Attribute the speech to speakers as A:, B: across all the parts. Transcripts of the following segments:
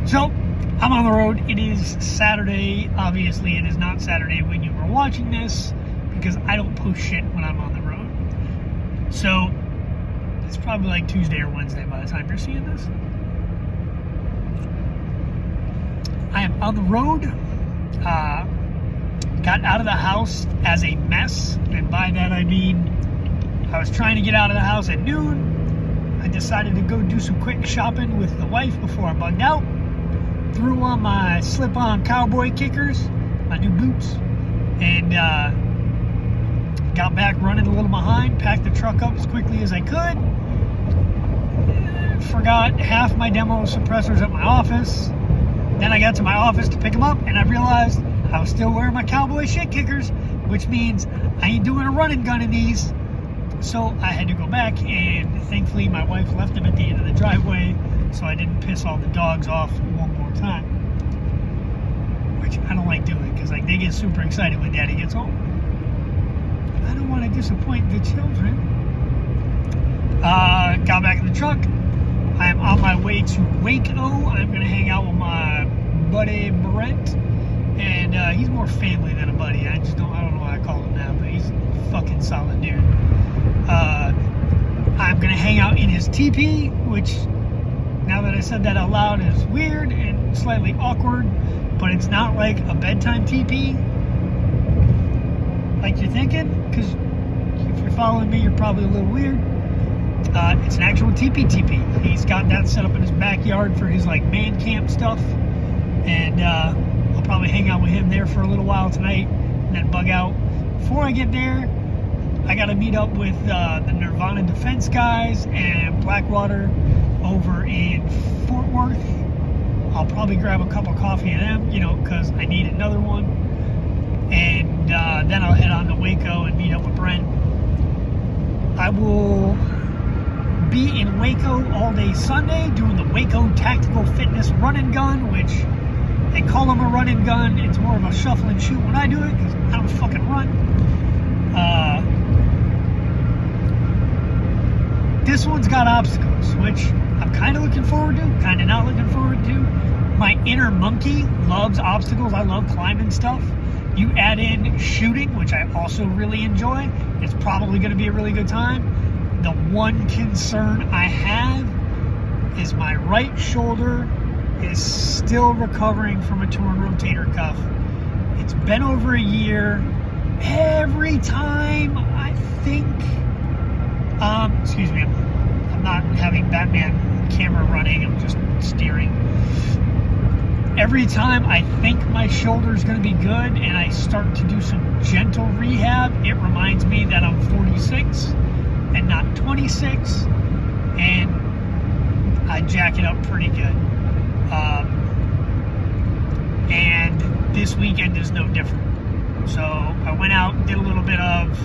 A: So, I'm on the road. It is Saturday. Obviously, it is not Saturday when you are watching this because I don't post shit when I'm on the road. So, it's probably like Tuesday or Wednesday by the time you're seeing this. I am on the road. Got out of the house as a mess, and by that I mean I was trying to get out of the house at noon. I decided to go do some quick shopping with the wife before I bugged out. Threw on my slip-on cowboy kickers, my new boots, and got back running a little behind, packed the truck up as quickly as I could. Forgot half my demo suppressors at my office. Then I got to my office to pick them up, and I realized I was still wearing my cowboy shit kickers, which means I ain't doing a run and gun in these. So I had to go back, and thankfully my wife left them at the end of the driveway, so I didn't piss all the dogs off one more time. Which I don't like doing, because like they get super excited when Daddy gets home. I don't want to disappoint the children. Got back in the truck. I am on my way to WACO. I'm going to hang out with my buddy Brent. And he's more family than a buddy. I don't know why I call him that, but he's a fucking solid dude. I'm going to hang out in his teepee, which, now that I said that out loud, is weird and slightly awkward, but it's not like a bedtime teepee like you're thinking, because if you're following me, you're probably a little weird. It's an actual teepee. He's got that set up in his backyard for his like man camp stuff, and I'll probably hang out with him there for a little while tonight and then bug out. Before I get there, I got to meet up with the Nirvana Defense guys and Blackwater over in Fort Worth. I'll probably grab a cup of coffee of them, because I need another one. And then I'll head on to WACO and meet up with Brent. I will be in WACO all day Sunday doing the WACO Tactical Fitness Run and Gun, which they call them a run and gun. It's more of a shuffle and shoot when I do it, because I don't fucking run. This one's got obstacles, which I'm kind of looking forward to, kind of not looking forward to. My inner monkey loves obstacles. I love climbing stuff. You add in shooting, which I also really enjoy. It's probably going to be a really good time. The one concern I have is my right shoulder is still recovering from a torn rotator cuff. It's been over a year. Every time I think, excuse me, I'm not having Batman camera running, I'm just steering. Every time I think my shoulder's going to be good and I start to do some gentle rehab, it reminds me that I'm 46 and not 26, and I jack it up pretty good. And this weekend is no different. So I went out and did a little bit of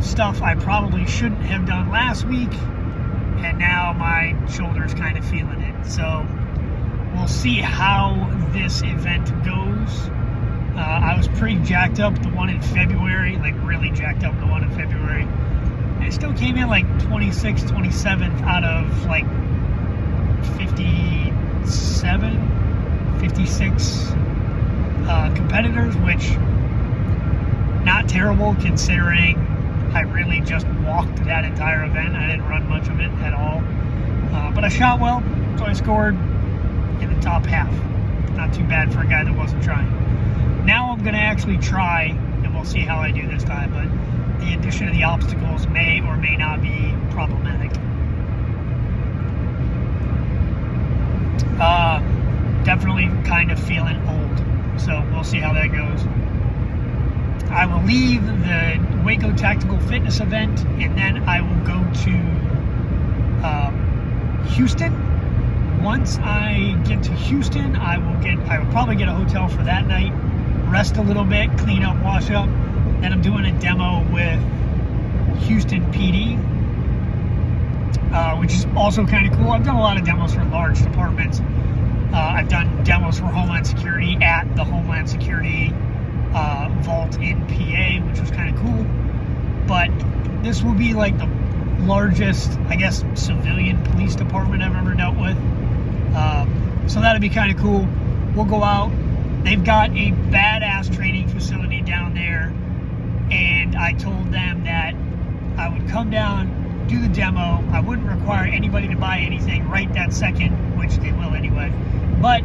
A: stuff I probably shouldn't have done last week, and now my shoulder's kind of feeling it. So we'll see how this event goes. I was pretty jacked up the one in February, like really jacked up the one in February. And it still came in like 26th, 27th out of like 57, 56 competitors, which not terrible considering I really just walked that entire event. I didn't run much of it at all. But I shot well, so I scored in the top half. Not too bad for a guy that wasn't trying. Now I'm going to actually try, and we'll see how I do this time, but the addition of the obstacles may or may not be problematic. Definitely kind of feeling old, so we'll see how that goes. I will leave the WACO Tactical Fitness event, and then I will go to Houston. Once I get to Houston, I will probably get a hotel for that night, rest a little bit, clean up, wash up. Then I'm doing a demo with Houston PD, which is also kind of cool. I've done a lot of demos for large departments. I've done demos for Homeland Security at the Homeland Security vault in PA, which was kind of cool. But this will be like the largest, I guess, civilian police department I've ever dealt with. So that'll be kind of cool. We'll go out. They've got a badass training facility down there, and I told them that I would come down, do the demo. I wouldn't require anybody to buy anything right that second, which they will anyway, but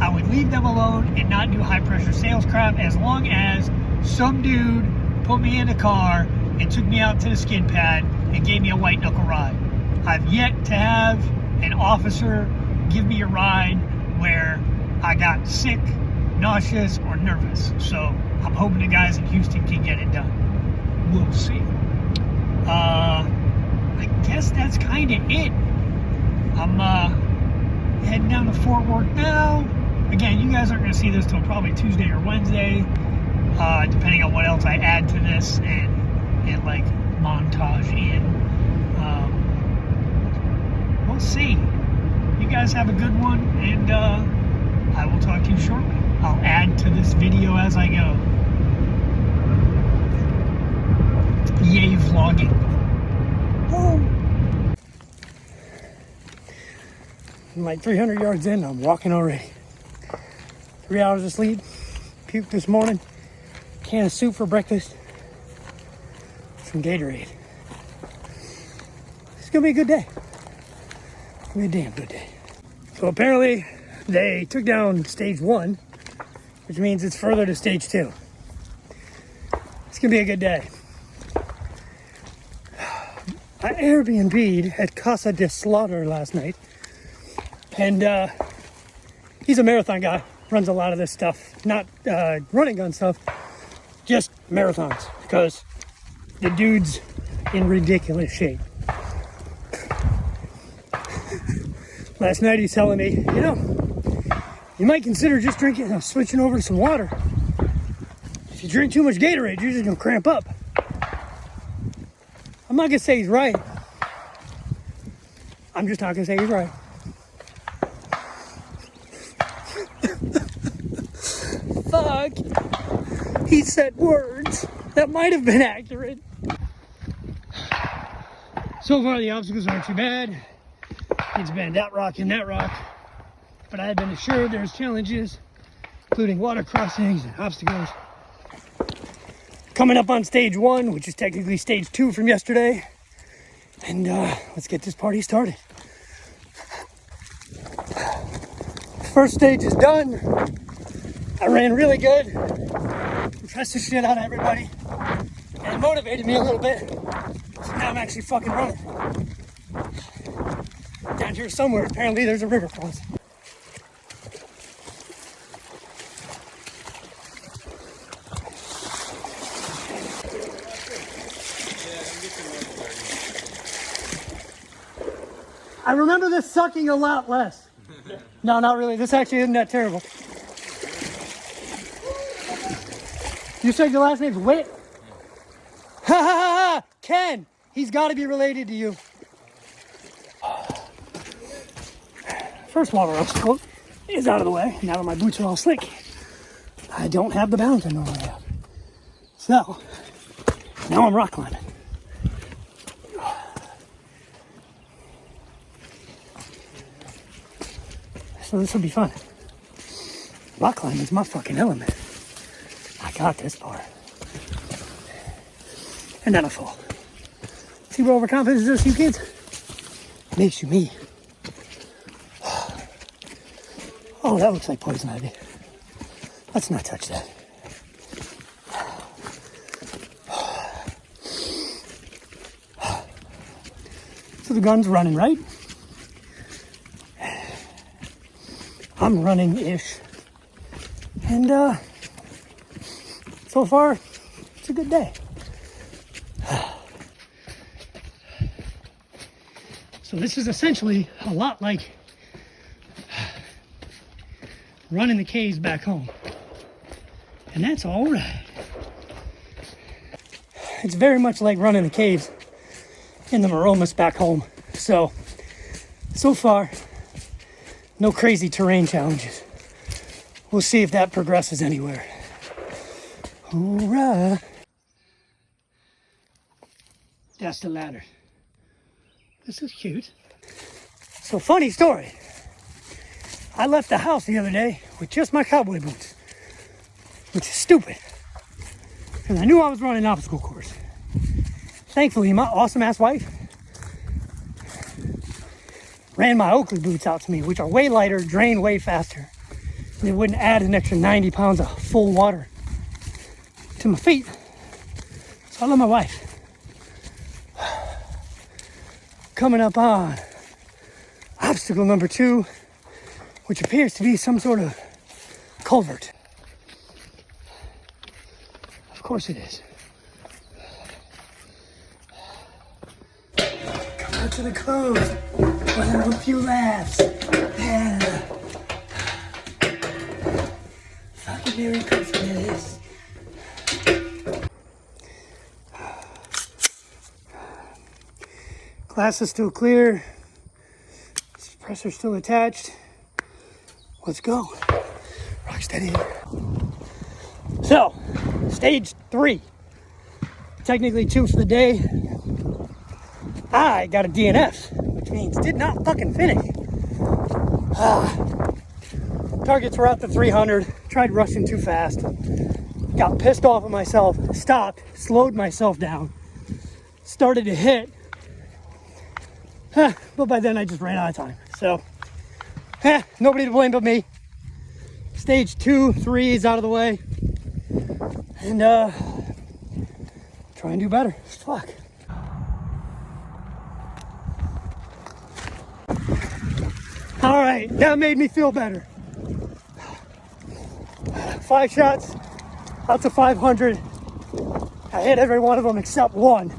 A: I would leave them alone and not do high pressure sales crap as long as some dude put me in a car and took me out to the skid pad and gave me a white knuckle ride. I've yet to have an officer give me a ride where I got sick, nauseous, or nervous. So I'm hoping the guys in Houston can get it done. We'll see. I guess that's kind of it. I'm heading down to Fort Worth now. Again, you guys aren't going to see this till probably Tuesday or Wednesday, depending on what else I add to this and like montage in. We'll see. You guys have a good one, and I will talk to you shortly. I'll add to this video as I go. Yay, vlogging. Woo! I'm like 300 yards in, I'm walking already. 3 hours of sleep, puked this morning, can of soup for breakfast, some Gatorade. It's gonna be a good day. It's gonna be a damn good day. So apparently they took down stage 1, which means it's further to stage 2. It's gonna be a good day. I Airbnb'd at Casa de Slaughter last night, and he's a marathon guy, runs a lot of this stuff, not running gun stuff, just marathons, because the dude's in ridiculous shape. Last night he's telling me, you know, you might consider just drinking, switching over to some water. If you drink too much Gatorade, you're just gonna cramp up. I'm not gonna say he's right. I'm just not gonna say he's right. Fuck. He said words that might have been accurate. So far the obstacles aren't too bad. It's been that rock and that rock. But I have been assured there's challenges, including water crossings and obstacles. Coming up on stage 1, which is technically stage 2 from yesterday. And let's get this party started. First stage is done. I ran really good. Impressed the shit out of everybody. And it motivated me a little bit. So now I'm actually fucking running. Down here somewhere, apparently there's a river crossing. I remember this sucking a lot less. No, not really. This actually isn't that terrible. You said your last name's Witt? Ha ha ha! Ken! He's got to be related to you. First water obstacle is out of the way. Now that my boots are all slick, I don't have the balance I normally have. So, now I'm rock climbing. So this will be fun. Rock climbing is my fucking element. I got this part. And then I fall. See what overconfidence does to you kids? Makes you me. Oh, that looks like poison ivy. Let's not touch that. So the gun's running, right? I'm running-ish. And so far, it's a good day. So this is essentially a lot like running the caves back home. And that's all right. It's very much like running the caves in the Maromas back home. So far, no crazy terrain challenges. We'll see if that progresses anywhere. Hoorah! That's the ladder. This is cute. So funny story. I left the house the other day with just my cowboy boots, which is stupid, because I knew I was running an obstacle course. Thankfully, my awesome-ass wife ran my Oakley boots out to me, which are way lighter, drain way faster, and it wouldn't add an extra 90 pounds of full water to my feet. So I love my wife. Coming up on obstacle number 2, which appears to be some sort of culvert. Of course it is. Come out to the coast. We'll have a few laughs. Yeah. Fucking Merry Christmas. Glass is still clear. Suppressor's still attached. Let's go. Rock steady. So, stage 3. Technically 2 for the day. I got a DNF, which means did not fucking finish. Targets were out to 300. Tried rushing too fast. Got pissed off at myself. Stopped. Slowed myself down. Started to hit. But by then I just ran out of time. So, nobody to blame but me. Stage 2, 3 is out of the way. And try and do better. Fuck. All right, that made me feel better. 5 shots, out to 500. I hit every one of them except one.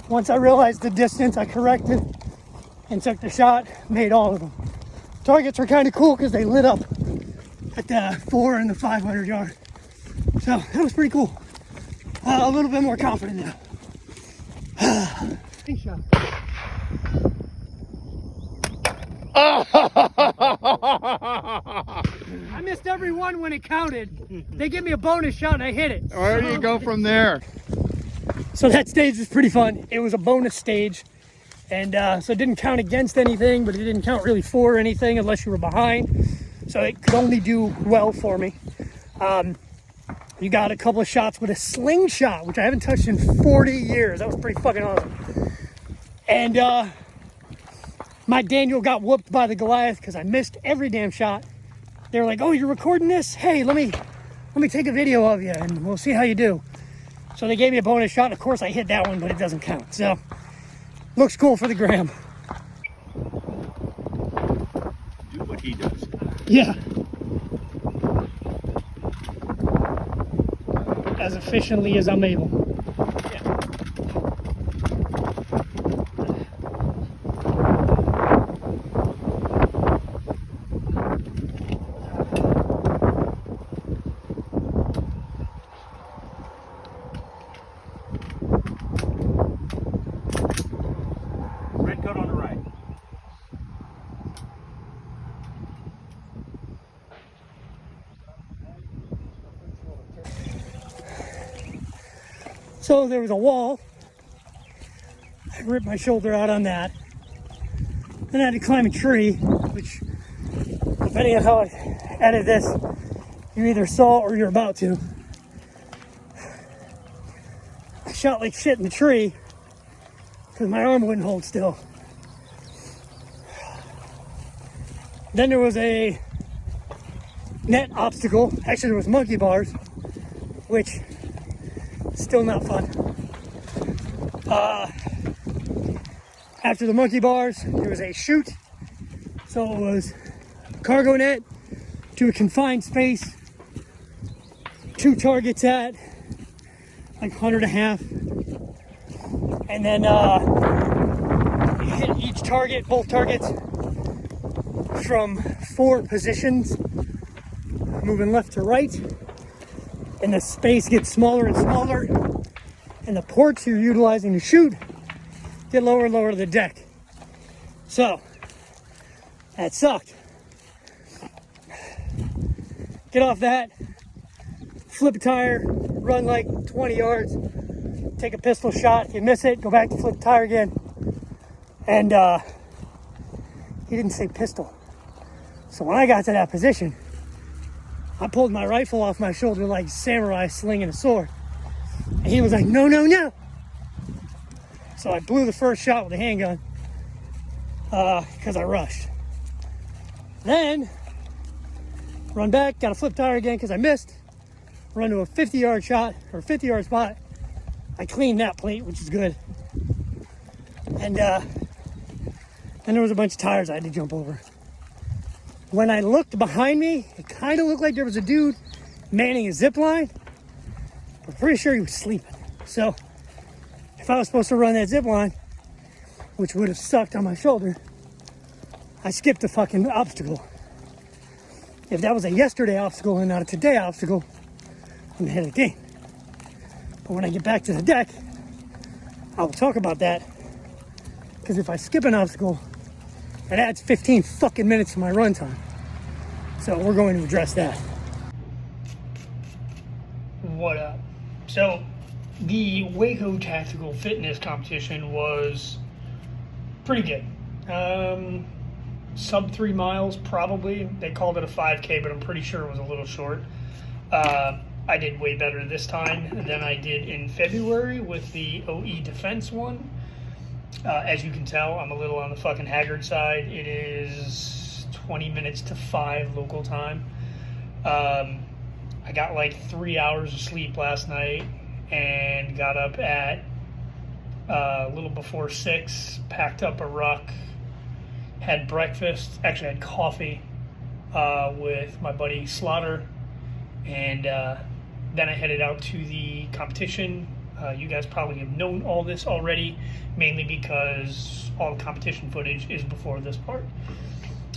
A: Once I realized the distance, I corrected and took the shot, made all of them. Targets were kind of cool because they lit up at the 4 and the 500 yard. So that was pretty cool. A little bit more confident now. Shot. I missed every one when it counted. They give me a bonus shot and I hit it.
B: Where do you go from there?
A: So that stage was pretty fun. It was a bonus stage. And so it didn't count against anything, but it didn't count really for anything unless you were behind. So it could only do well for me. You got a couple of shots with a slingshot, which I haven't touched in 40 years. That was pretty fucking awesome. And my Daniel got whooped by the Goliath because I missed every damn shot. They were like, "Oh, you're recording this? Hey, let me take a video of you and we'll see how you do." So they gave me a bonus shot. Of course, I hit that one, but it doesn't count. So looks cool for the gram.
B: Do what he does.
A: Yeah. As efficiently as I'm able.
B: Yeah. Red coat on the right.
A: So there was a wall. I ripped my shoulder out on that. Then I had to climb a tree, which, depending on how I edit this, you either saw or you're about to. I shot like shit in the tree because my arm wouldn't hold still. Then there was a net obstacle. Actually, there was monkey bars, which still not fun. After the monkey bars, there was a chute. So it was a cargo net to a confined space, 2 targets at like 100.5, and then you hit each target, both targets, from 4 positions, moving left to right, and the space gets smaller and smaller, and the ports you're utilizing to shoot get lower and lower to the deck. So that sucked. Get off that, flip a tire, run like 20 yards, take a pistol shot. If you miss it, go back to flip the tire again. And he didn't say pistol. So when I got to that position, I pulled my rifle off my shoulder like samurai slinging a sword. And he was like, no, no, no. So I blew the first shot with a handgun because I rushed. Then, run back, got a flip tire again because I missed. Run to a 50-yard shot, or 50-yard spot. I cleaned that plate, which is good. And then there was a bunch of tires I had to jump over. When I looked behind me, it kind of looked like there was a dude manning a zip line. I'm pretty sure he was sleeping. So if I was supposed to run that zip line, which would have sucked on my shoulder, I skipped the fucking obstacle. If that was a yesterday obstacle and not a today obstacle, I'm ahead of the game. But when I get back to the deck, I will talk about that. Because if I skip an obstacle, it adds 15 fucking minutes to my run time. So we're going to address that. What up? So the WACO Tactical Fitness Competition was pretty good. Sub 3 miles probably. They called it a 5K, but I'm pretty sure it was a little short. I did way better this time than I did in February with the OE Defense one. As you can tell, I'm a little on the fucking haggard side. It is 20 minutes to 5 local time. I got like 3 hours of sleep last night and got up at a little before 6, packed up a ruck, had breakfast, actually had coffee with my buddy Slaughter, and then I headed out to the competition. You guys probably have known all this already, mainly because all the competition footage is before this part.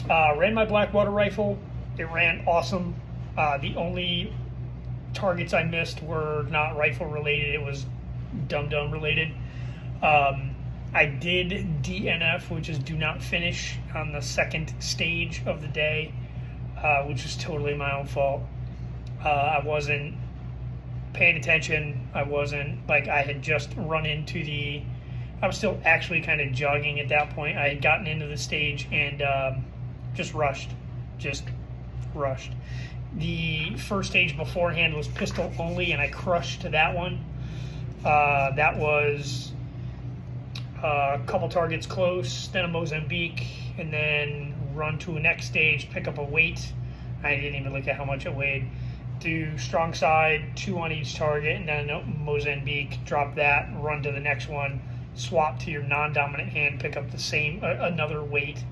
A: Ran my Blackwater rifle. It ran awesome. The only targets I missed were not rifle related. It was dum-dum related. I did DNF, which is do not finish, on the second stage of the day, which is totally my own fault. I wasn't paying attention. I wasn't, like, I had just run into I was still actually kind of jogging at that point. I had gotten into the stage and just rushed. The first stage beforehand was pistol only, and I crushed to that one. That was a couple targets close, then a Mozambique, and then run to a next stage, pick up a weight. I didn't even look at how much it weighed. Do strong side, 2 on each target, and then a Mozambique, drop that, run to the next one, swap to your non-dominant hand, pick up the same, another weight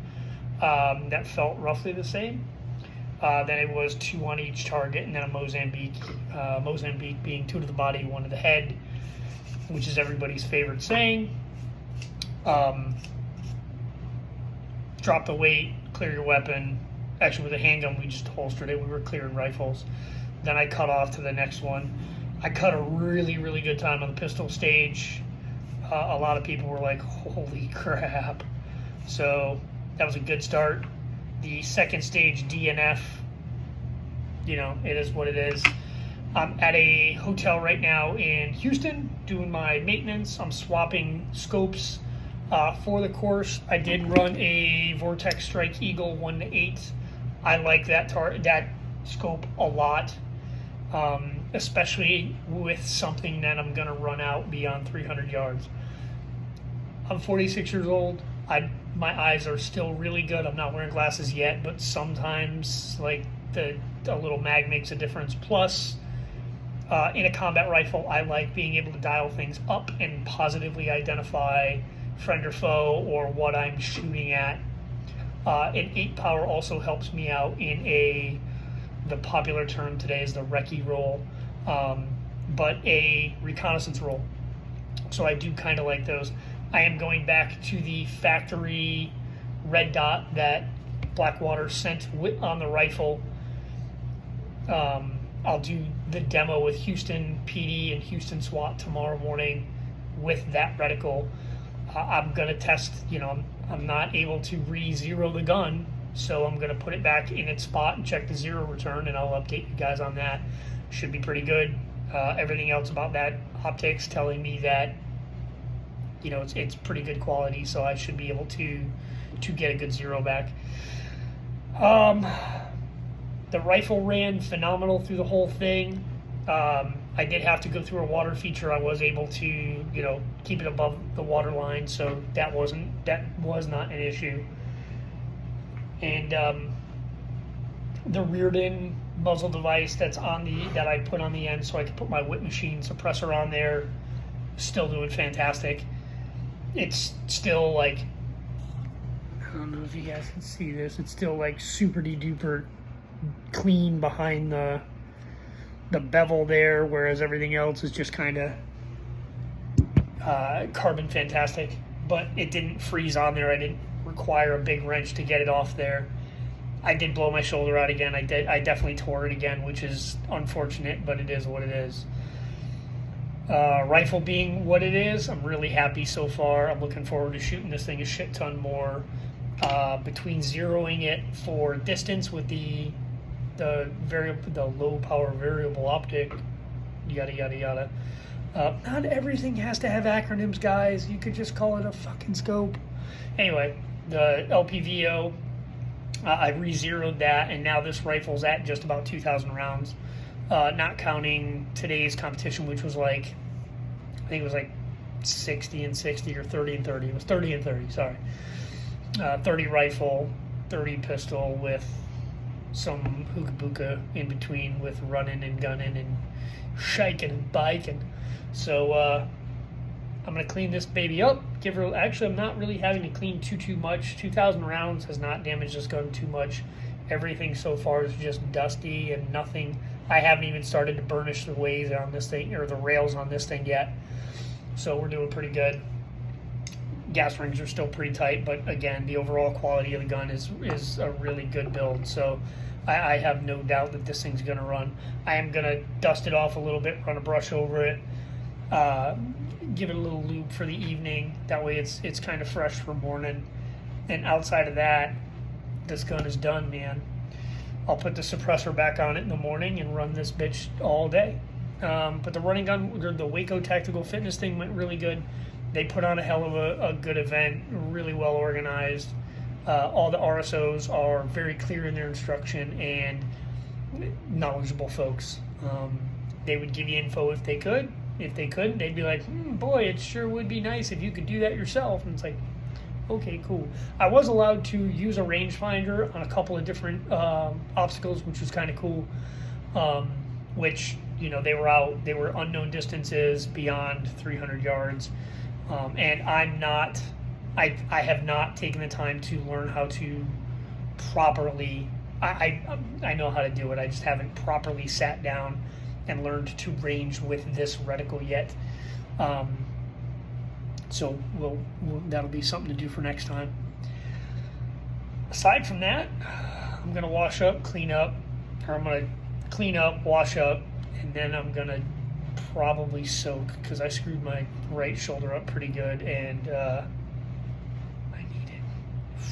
A: that felt roughly the same. Then it was 2 on each target, and then a Mozambique. Mozambique being 2 to the body, 1 to the head, which is everybody's favorite saying. Drop the weight, clear your weapon. Actually, with a handgun, we just holstered it. We were clearing rifles. Then I cut off to the next one. I cut a really, really good time on the pistol stage. A lot of people were like, holy crap. So that was a good start. The second stage DNF, it is what it is. I'm at a hotel right now in Houston doing my maintenance. I'm swapping scopes for the course. I did run a Vortex Strike Eagle 1-8. I like that scope a lot, especially with something that I'm going to run out beyond 300 yards. I'm 46 years old. My eyes are still really good. I'm not wearing glasses yet, but sometimes like a little mag makes a difference. Plus, in a combat rifle, I like being able to dial things up and positively identify friend or foe or what I'm shooting at. An 8 power also helps me out in the popular term today is the recce roll, but a reconnaissance roll. So I do kind of like those. I am going back to the factory red dot that Blackwater sent on the rifle. I'll do the demo with Houston PD and Houston SWAT tomorrow morning with that reticle. I'm going to test, I'm not able to re-zero the gun, so I'm going to put it back in its spot and check the zero return, and I'll update you guys on that. Should be pretty good. Everything else about that optics telling me that, it's pretty good quality, so I should be able to get a good zero back. The rifle ran phenomenal through the whole thing. I did have to go through a water feature. I was able to, keep it above the water line, so that was not an issue. And the reared-in muzzle device that I put on the end, so I could put my whip machine suppressor on there, still doing fantastic. It's still like, I don't know if you guys can see this. It's still like super duper clean behind the bevel there, whereas everything else is just kind of carbon fantastic. But it didn't freeze on there. I didn't require a big wrench to get it off there. I did blow my shoulder out again. I definitely tore it again, which is unfortunate, but it is what it is. Rifle being what it is, I'm really happy so far. I'm looking forward to shooting this thing a shit ton more. Between zeroing it for distance with the low power variable optic, yada yada yada. Not everything has to have acronyms, guys. You could just call it a fucking scope. Anyway, the LPVO, I re-zeroed that, and now this rifle's at just about 2,000 rounds, not counting today's competition, which was like, I think it was like 60 and 60 or 30 and 30. It was 30 and 30, sorry. 30 rifle, 30 pistol with some hookah-booka in between with running and gunning and shiking and biking. So I'm going to clean this baby up. Actually, I'm not really having to clean too much. 2,000 rounds has not damaged this gun too much. Everything so far is just dusty and nothing. I haven't even started to burnish the ways on this thing, or the rails on this thing yet. So we're doing pretty good. Gas rings are still pretty tight, but again, the overall quality of the gun is a really good build. So I have no doubt that this thing's going to run. I am going to dust it off a little bit, run a brush over it, give it a little lube for the evening. That way it's kind of fresh for morning. And outside of that, this gun is done, man. I'll put the suppressor back on it in the morning and run this bitch all day. But the running gun, the WACO Tactical Fitness thing went really good. They put on a hell of a good event, really well organized. All the RSOs are very clear in their instruction and knowledgeable folks. They would give you info if they could. If they couldn't, they'd be like, boy, it sure would be nice if you could do that yourself. And it's like, okay, cool. I was allowed to use a rangefinder on a couple of different obstacles, which was kind of cool. Which, they were unknown distances beyond 300 yards. And I have not taken the time to learn how to properly, I know how to do it. I just haven't properly sat down and learned to range with this reticle yet. So that'll be something to do for next time. Aside from that, I'm going to wash up, clean up, or I'm going to clean up, wash up, and then I'm going to probably soak, because I screwed my right shoulder up pretty good, and I need it.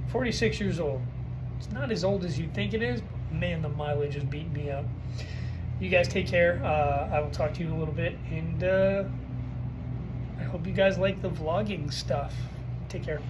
A: 46 years old. It's not as old as you'd think it is, but man, the mileage is beating me up. You guys take care. I will talk to you in a little bit, and I hope you guys like the vlogging stuff. Take care.